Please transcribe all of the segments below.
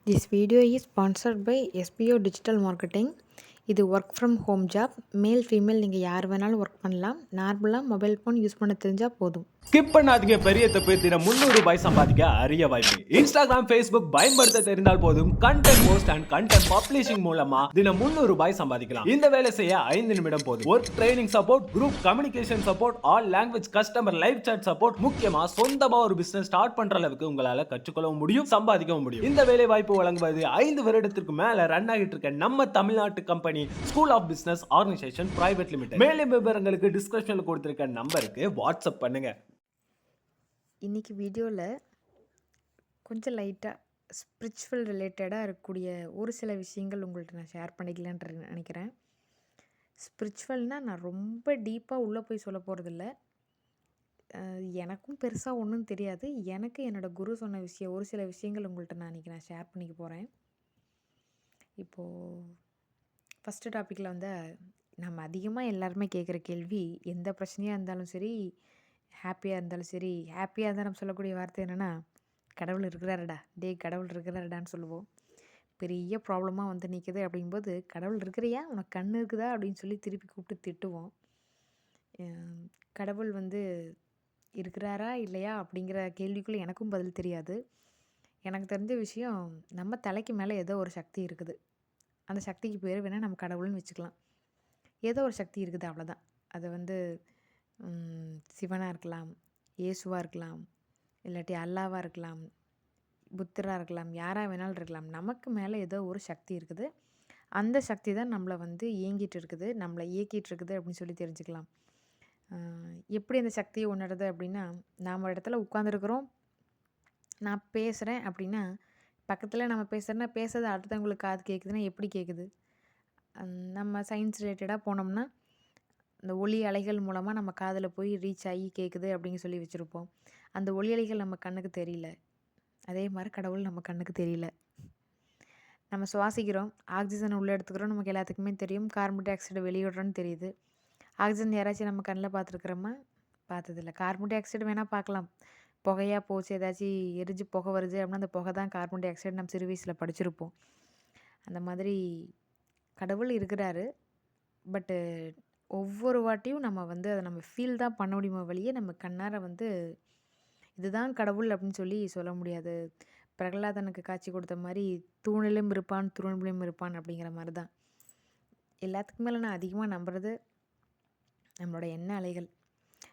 This video is sponsored by SBO Digital Marketing. இது work from home job. Male female நீங்கள் யார் வேணாலும் work பண்ணலாம். நார்மலாக மொபைல் ஃபோன் யூஸ் பண்ண தெரிஞ்சால் போதும். ஸ்கிப் பண்ணாதீங்க. பெரிய தப்பு. தினம் 300 ரூபாய் சம்பாதிக்க அரிய வாய்ப்பு. இன்ஸ்டாகிராம், ஃபேஸ்புக் பயன்படுத்த தெரிந்தால் போதும். Content post and content publishing மூலமா தினம் 300 ரூபாய் சம்பாதிக்கலாம். இந்த வேலை செய்ய 5 நிமிடம் போதும். Work training support, group communication support, all language customer live chat support, முக்கியமா சொந்தமா ஒரு பிசினஸ் ஸ்டார்ட் பண்ற அளவுக்கு உங்களால கற்றுக்கொள்ளவும் முடியும், சம்பாதிக்கவும் முடியும். இந்த வேலை வாய்ப்பு வழங்குவது 5 வருடத்திற்கு மேல ரன் ஆகிட்டு இருக்க நம்ம தமிழ்நாட்டு company school of business organisation private limited. மேலும் விவரங்களுக்கு டிஸ்கிரிப்ஷன்ல கொடுத்திருக்க நம்பருக்கு வாட்ஸ்அப் பண்ணுங்க. இன்றைக்கி வீடியோவில் கொஞ்சம் லைட்டாக ஸ்பிரிச்சுவல் ரிலேட்டடாக இருக்கக்கூடிய ஒரு சில விஷயங்கள் உங்கள்கிட்ட நான் ஷேர் பண்ணிக்கலான்ட்டு நினைக்கிறேன். ஸ்பிரிச்சுவல்னால் நான் ரொம்ப டீப்பாக உள்ளே போய் சொல்ல போகிறதில்ல. எனக்கும் பெருசாக ஒன்றும் தெரியாது. எனக்கு என்னோடய குரு சொன்ன விஷயம் ஒரு சில விஷயங்கள் உங்கள்கிட்ட நான் இன்றைக்கி நான் ஷேர் பண்ணிக்க போகிறேன். இப்போது ஃபஸ்ட்டு டாப்பிக்கில் வந்து நம்ம அதிகமாக எல்லாருமே கேட்குற கேள்வி, எந்த பிரச்சனையாக இருந்தாலும் சரி, ஹாப்பியாக இருந்தாலும் சரி, ஹாப்பியாக இருந்தால் நம்ம சொல்லக்கூடிய வார்த்தை என்னென்னா, கடவுள் இருக்கிறாருடா, கடவுள் இருக்கிறாருடான்னு சொல்லுவோம். பெரிய ப்ராப்ளமாக வந்து நிற்குது அப்படிங்கும்போது, கடவுள் இருக்கிறியா, உனக்கு கண் இருக்குதா அப்படின்னு சொல்லி திருப்பி கூப்பிட்டு திட்டுவோம். கடவுள் வந்து இருக்கிறாரா இல்லையா அப்படிங்கிற கேள்விக்குள்ளே எனக்கும் பதில் தெரியாது. எனக்கு தெரிஞ்ச விஷயம், நம்ம தலைக்கு மேலே ஏதோ ஒரு சக்தி இருக்குது. அந்த சக்திக்கு பேர் வேணால் நம்ம கடவுள்னு வச்சுக்கலாம். ஏதோ ஒரு சக்தி இருக்குது, அவ்வளோதான். அதை வந்து சிவனாக இருக்கலாம், இயேசுவாக இருக்கலாம், இல்லாட்டி அல்லாவாக இருக்கலாம், புத்தராக இருக்கலாம், யாராக வேணாலும் இருக்கலாம். நமக்கு மேலே ஏதோ ஒரு சக்தி இருக்குது. அந்த சக்தி தான் நம்மளை வந்து இயங்கிட்டு இருக்குது, நம்மளை இயக்கிட்டு இருக்குது அப்படின்னு சொல்லி தெரிஞ்சுக்கலாம். எப்படி அந்த சக்தியை உணருது அப்படின்னா, நாம் ஒரு இடத்துல உட்காந்துருக்குறோம், நான் பேசுகிறேன் அப்படின்னா, பக்கத்தில் நம்ம பேசுகிறேன்னா பேசுறது அடுத்தவங்களுக்கு காது கேட்குதுன்னா எப்படி கேட்குது? நம்ம சயின்ஸ் ரிலேட்டடாக போனோம்னா, அந்த ஒலி அலைகள் மூலமாக நம்ம காதில் போய் ரீச் ஆகி கேட்குது அப்படின்னு சொல்லி வச்சுருப்போம். அந்த ஒலி அலைகள் நம்ம கண்ணுக்கு தெரியல. அதே மாதிரி கடவுள் நம்ம கண்ணுக்கு தெரியல. நம்ம சுவாசிக்கிறோம், ஆக்சிஜன் உள்ளே எடுத்துக்கிறோம், நமக்கு எல்லாத்துக்குமே தெரியும். கார்பன் டை ஆக்சைடு வெளியிடுறோன்னு தெரியுது. ஆக்சிஜன் யாராச்சும் நம்ம கண்ணில் பார்த்துருக்குறோமா? பார்த்ததில்ல. கார்பன் டை ஆக்சைடு வேணால் பார்க்கலாம். புகையாக போச்சு, ஏதாச்சும் எரிஞ்சு புகை வருது அப்படின்னா அந்த புகை தான் கார்பன் டை ஆக்சைடு, நம்ம சிறு வயசில் படிச்சிருப்போம். அந்த மாதிரி கடவுள் இருக்கிறாரு. பட்டு ஒவ்வொரு வாட்டியும் நம்ம வந்து அதை நம்ம ஃபீல் தான் பண்ண முடியுமோ வழியே, நம்ம கண்ணார வந்து இதுதான் கடவுள் அப்படின்னு சொல்லி சொல்ல முடியாது. பிரகலாதனுக்கு காட்சி கொடுத்த மாதிரி தூணிலும் இருப்பான், துரும்பிலும் இருப்பான் அப்படிங்கிற மாதிரி தான். எல்லாத்துக்கும் மேலே நான் அதிகமாக நம்புறது நம்மளோட எண்ண அலைகள்.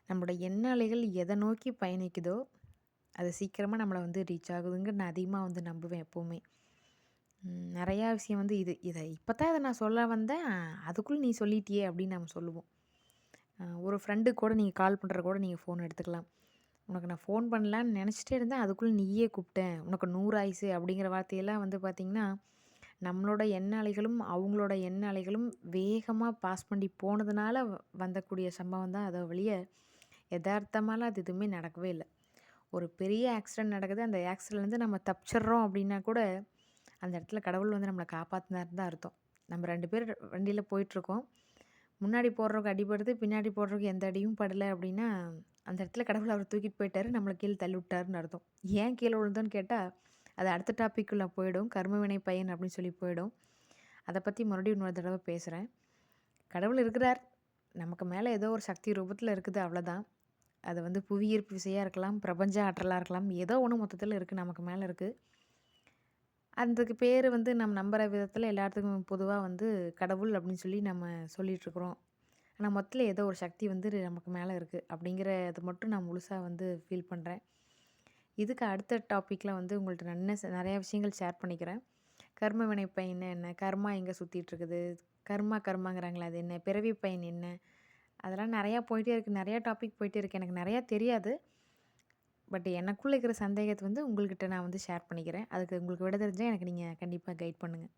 நம்மளோட எண்ண அலைகள் எதை நோக்கி பயணிக்குதோ அது சீக்கிரமாக நம்மளை வந்து ரீச் ஆகுதுங்க. நான் அதிகமாக வந்து நம்புவேன் எப்போவுமே. நிறையா விஷயம் வந்து இதை இப்போ தான் இதை நான் சொல்ல வந்தேன், அதுக்குள்ளே நீ சொல்லிட்டியே அப்படின்னு நம்ம சொல்லுவோம். ஒரு ஃப்ரெண்டுக்கு கூட நீங்கள் கால் பண்ணுற கூட நீங்கள் ஃபோன் எடுத்துக்கலாம். உனக்கு நான் ஃபோன் பண்ணலான்னு நினச்சிட்டே இருந்தேன், அதுக்குள்ளே நீயே கூப்பிட்டேன், உனக்கு 100 ஆயுசு அப்படிங்கிற வார்த்தையெல்லாம் வந்து பார்த்திங்கன்னா, நம்மளோட எண்ண அலைகளும் அவங்களோட எண்ண அலைகளும் வேகமாக பாஸ் பண்ணி போனதுனால வந்தக்கூடிய சம்பவம் தான். அதை வழிய யதார்த்தமாலாம் அது எதுவுமே நடக்கவே இல்லை. ஒரு பெரிய ஆக்சிடெண்ட் நடக்குது, அந்த ஆக்சிடெண்ட்லேருந்து நம்ம தப்பிச்சிட்றோம் அப்படின்னா கூட அந்த இடத்துல கடவுள் வந்து நம்மளை காப்பாற்றினாருன்னு தான் அர்த்தம். நம்ம 2 பேர் வண்டியில் போயிட்டுருக்கோம், முன்னாடி போடுறவங்க அடிபடுது, பின்னாடி போடுறவங்க எந்த அடியும் படலை அப்படின்னா அந்த இடத்துல கடவுள் அவரை தூக்கிட்டு போயிட்டாரு, நம்மளை கீழே தள்ளி விட்டாருன்னு அர்த்தம். ஏன் கீழே விழுந்தோன்னு கேட்டால் அது அடுத்த டாப்பிக்குள்ளே போயிடும், கர்மவினை பயன் அப்படின்னு சொல்லி போயிடும். அதை பற்றி மறுபடியும் இன்னொரு தடவை பேசுகிறேன். கடவுள் இருக்கிறார், நமக்கு மேலே ஏதோ ஒரு சக்தி ரூபத்தில் இருக்குது, அவ்வளோதான். அது வந்து புவியீர்ப்பு விசையாக இருக்கலாம், பிரபஞ்ச ஆற்றலாக இருக்கலாம், ஏதோ ஒன்று மொத்தத்தில் இருக்குது, நமக்கு மேலே இருக்குது. அதுக்கு பேர் வந்து நம்ம நம்புகிற விதத்தில் எல்லாத்துக்கும் பொதுவாக வந்து கடவுள் அப்படின்னு சொல்லி நம்ம சொல்லிகிட்ருக்குறோம். ஆனால் மொத்தத்தில் ஏதோ ஒரு சக்தி வந்து நமக்கு மேலே இருக்குது அப்படிங்கிறத மட்டும் நான் முழுசாக வந்து ஃபீல் பண்ணுறேன். இதுக்கு அடுத்த டாப்பிக்கில் வந்து உங்கள்கிட்ட நிறையா விஷயங்கள் ஷேர் பண்ணிக்கிறேன். கர்ம வினை பயன் என்ன, கர்மா எங்கே சுற்றிட்டுருக்குது, கர்மாங்கிறாங்களே அது என்ன, பிறவி பயன் என்ன, அதெல்லாம் நிறையா போயிட்டே இருக்குது, நிறையா டாபிக் போயிட்டே இருக்குது. எனக்கு நிறையா தெரியாது, பட் எனக்குள்ளே இருக்கிற சந்தேகத்தை வந்து உங்கள்கிட்ட நான் வந்து ஷேர் பண்ணிக்கிறேன். அதுக்கு உங்களுக்கு விட தெரிஞ்சால் எனக்கு நீங்கள் கண்டிப்பாக கைட் பண்ணுங்கள்.